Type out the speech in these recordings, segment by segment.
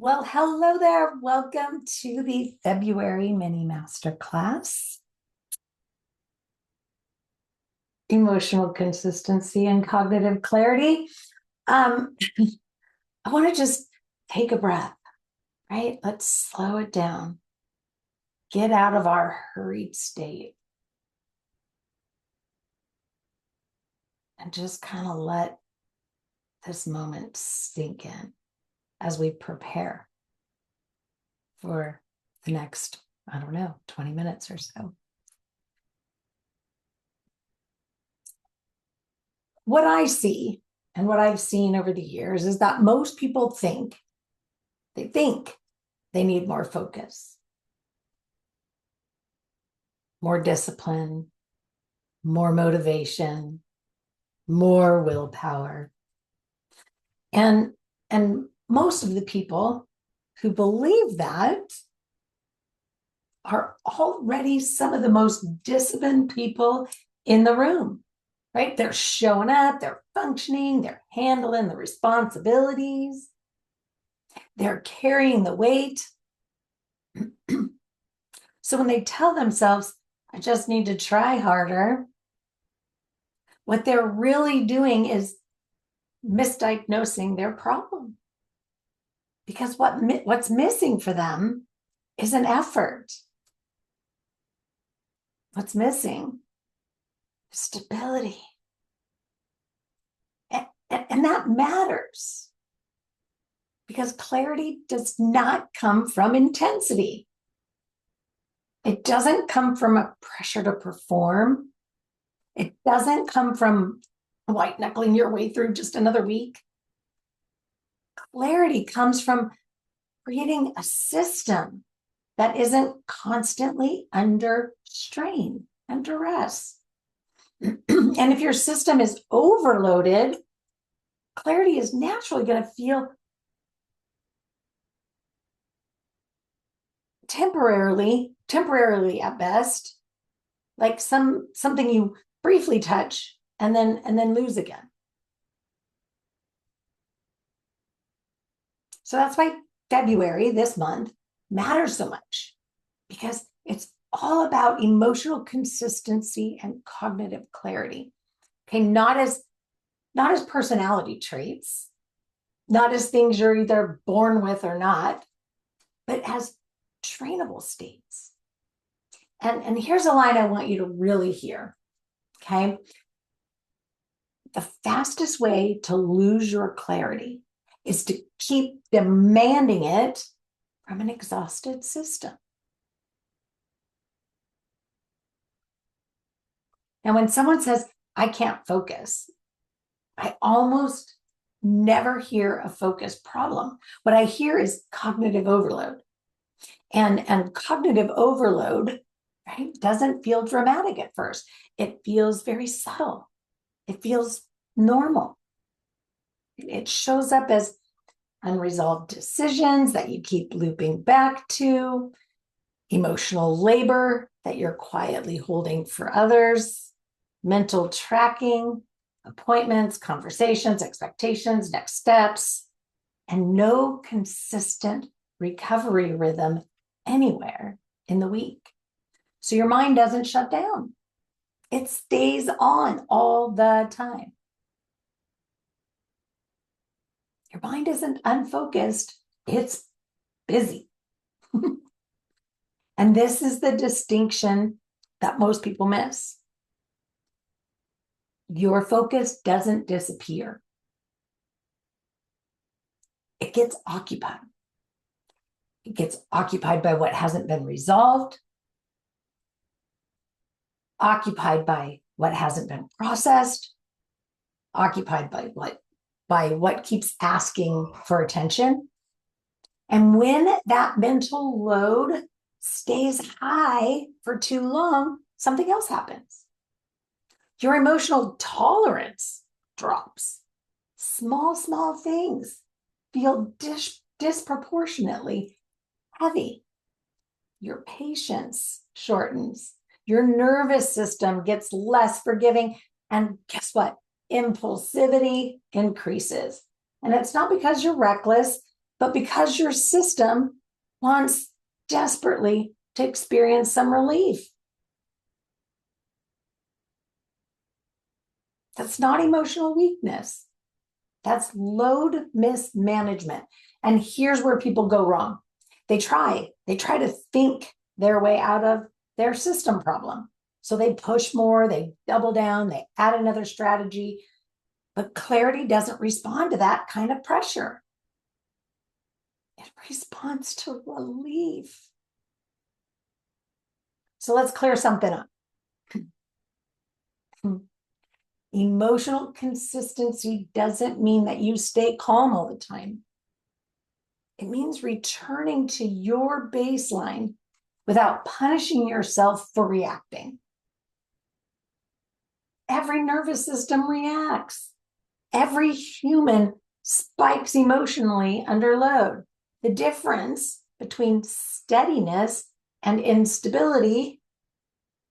Well, hello there. Welcome to the February Mini-Masterclass. Emotional consistency and cognitive clarity. I want to just take a breath, right? Let's slow it down. Get out of our hurried state. And just kind of let this moment sink in as we prepare for the next, 20 minutes or so. What I see and what I've seen over the years is that most people think they need more focus, more discipline, more motivation, more willpower. And most of the people who believe that are already some of the most disciplined people in the room, right? They're showing up, they're functioning, they're handling the responsibilities, they're carrying the weight. So when they tell themselves, I just need to try harder, what they're really doing is misdiagnosing their problem. Because what's missing for them is an effort. What's missing is stability. And that matters. Because clarity does not come from intensity. It doesn't come from a pressure to perform. It doesn't come from white knuckling your way through just another week. Clarity comes from creating a system that isn't constantly under strain and duress. And if your system is overloaded, clarity is naturally going to feel temporarily at best, like something you briefly touch and then lose again. So that's why February, this month, matters so much, because it's all about emotional consistency and cognitive clarity. Okay, not as personality traits, not as things you're either born with or not, but as trainable states. And here's a line I want you to really hear, okay? The fastest way to lose your clarity is to keep demanding it from an exhausted system. Now, when someone says, I can't focus, I almost never hear a focus problem. What I hear is cognitive overload. And cognitive overload, right, doesn't feel dramatic at first. It feels very subtle. It feels normal. It shows up as unresolved decisions that you keep looping back to, emotional labor that you're quietly holding for others, mental tracking, appointments, conversations, expectations, next steps, and no consistent recovery rhythm anywhere in the week. So your mind doesn't shut down. It stays on all the time. Your mind isn't unfocused, it's busy. And this is the distinction that most people miss. Your focus doesn't disappear. It gets occupied. It gets occupied by what hasn't been resolved, occupied by what hasn't been processed, occupied by what keeps asking for attention. And when that mental load stays high for too long, something else happens. Your emotional tolerance drops. Small things feel disproportionately heavy. Your patience shortens. Your nervous system gets less forgiving. And guess what? Impulsivity increases. And it's not because you're reckless, but because your system wants desperately to experience some relief. That's not emotional weakness. That's load mismanagement. And here's where people go wrong. They try to think their way out of their system problem. So they push more, they double down, they add another strategy. But clarity doesn't respond to that kind of pressure. It responds to relief. So let's clear something up. Emotional consistency doesn't mean that you stay calm all the time. It means returning to your baseline without punishing yourself for reacting. Every nervous system reacts. Every human spikes emotionally under load. The difference between steadiness and instability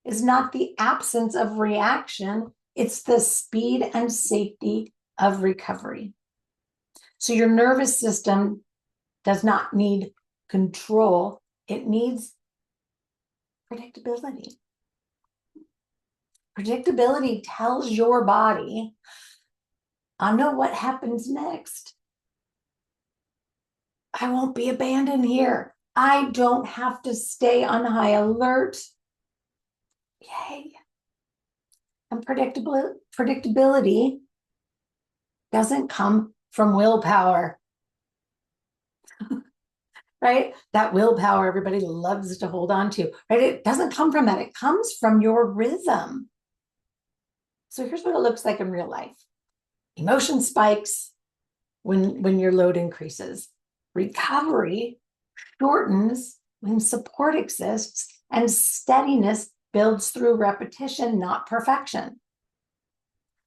is not the absence of reaction, it's the speed and safety of recovery. So your nervous system does not need control, it needs predictability. Predictability tells your body, I know what happens next. I won't be abandoned here. I don't have to stay on high alert. Yay. And predictability doesn't come from willpower. Right? That willpower everybody loves to hold on to, right? It doesn't come from that. It comes from your rhythm. So here's what it looks like in real life. Emotion spikes when your load increases. Recovery shortens when support exists, and steadiness builds through repetition, not perfection.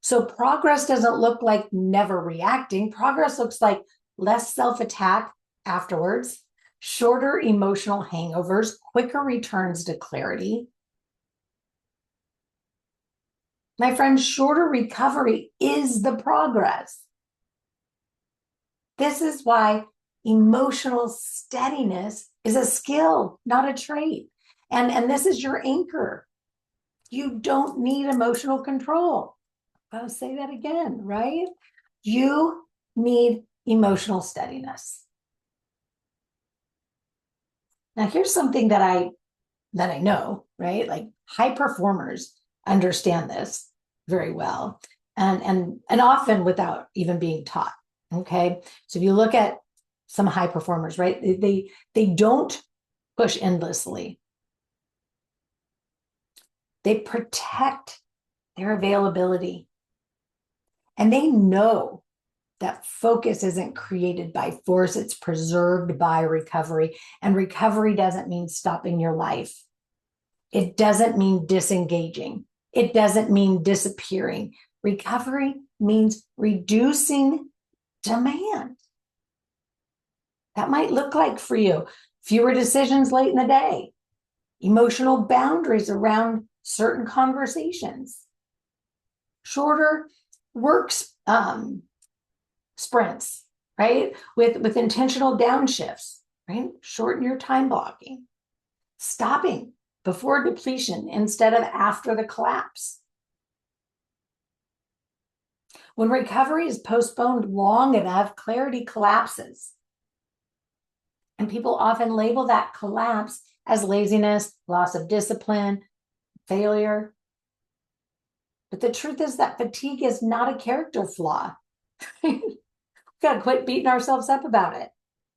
So progress doesn't look like never reacting. Progress looks like less self-attack afterwards, shorter emotional hangovers, quicker returns to clarity. My friend, shorter recovery is the progress. This is why emotional steadiness is a skill, not a trait. And this is your anchor. You don't need emotional control. I'll say that again, right? You need emotional steadiness. Now, here's something that I know, right? Like high performers understand this very well, and often without even being taught. Okay, so if you look at some high performers, right, they don't push endlessly. They protect their availability, and they know that focus isn't created by force, it's preserved by recovery. And recovery doesn't mean stopping your life. It doesn't mean disengaging. It doesn't mean disappearing. Recovery means reducing demand. That might look like for you fewer decisions late in the day, emotional boundaries around certain conversations, shorter works sprints, right? With intentional downshifts, right? Shorten your time blocking, stopping before depletion instead of after the collapse. When recovery is postponed long enough, clarity collapses. And people often label that collapse as laziness, loss of discipline, failure. But the truth is that fatigue is not a character flaw. We've got to quit beating ourselves up about it.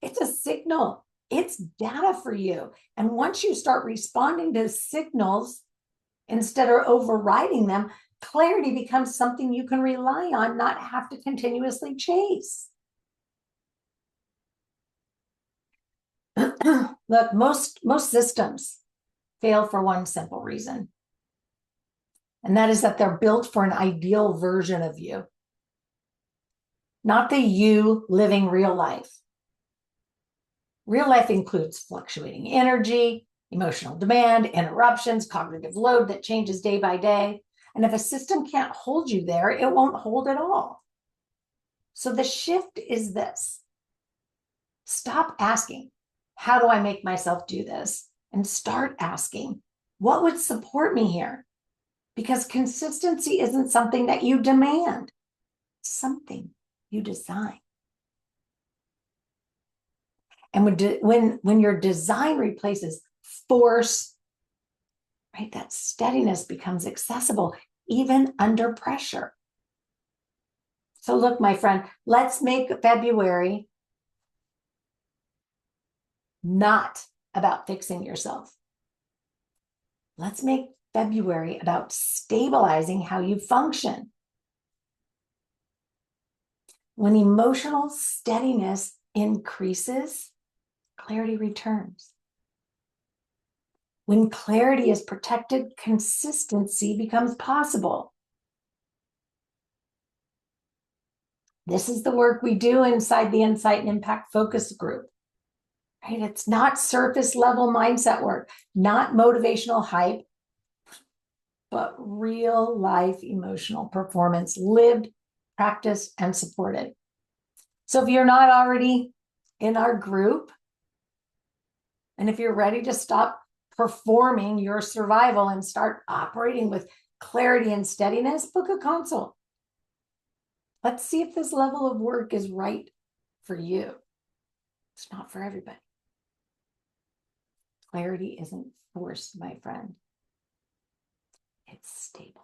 It's a signal. It's data for you. And once you start responding to signals instead of overriding them, clarity becomes something you can rely on, not have to continuously chase. Look, most systems fail for one simple reason. And that is that they're built for an ideal version of you, not the you living real life. Real life includes fluctuating energy, emotional demand, interruptions, cognitive load that changes day by day. And if a system can't hold you there, it won't hold at all. So the shift is this. Stop asking, how do I make myself do this? And start asking, what would support me here? Because consistency isn't something that you demand, it's something you design. And when your design replaces force, right, that steadiness becomes accessible even under pressure. So look, my friend, let's make February not about fixing yourself. Let's make February about stabilizing how you function. When emotional steadiness increases, clarity returns. When clarity is protected, consistency becomes possible. This is the work we do inside the Insight and Impact Focus Group. Right? It's not surface level mindset work, not motivational hype, but real life emotional performance, lived, practiced, and supported. So if you're not already in our group, and if you're ready to stop performing your survival and start operating with clarity and steadiness, book a consult. Let's see if this level of work is right for you. It's not for everybody. Clarity isn't forced, my friend. It's stabilized.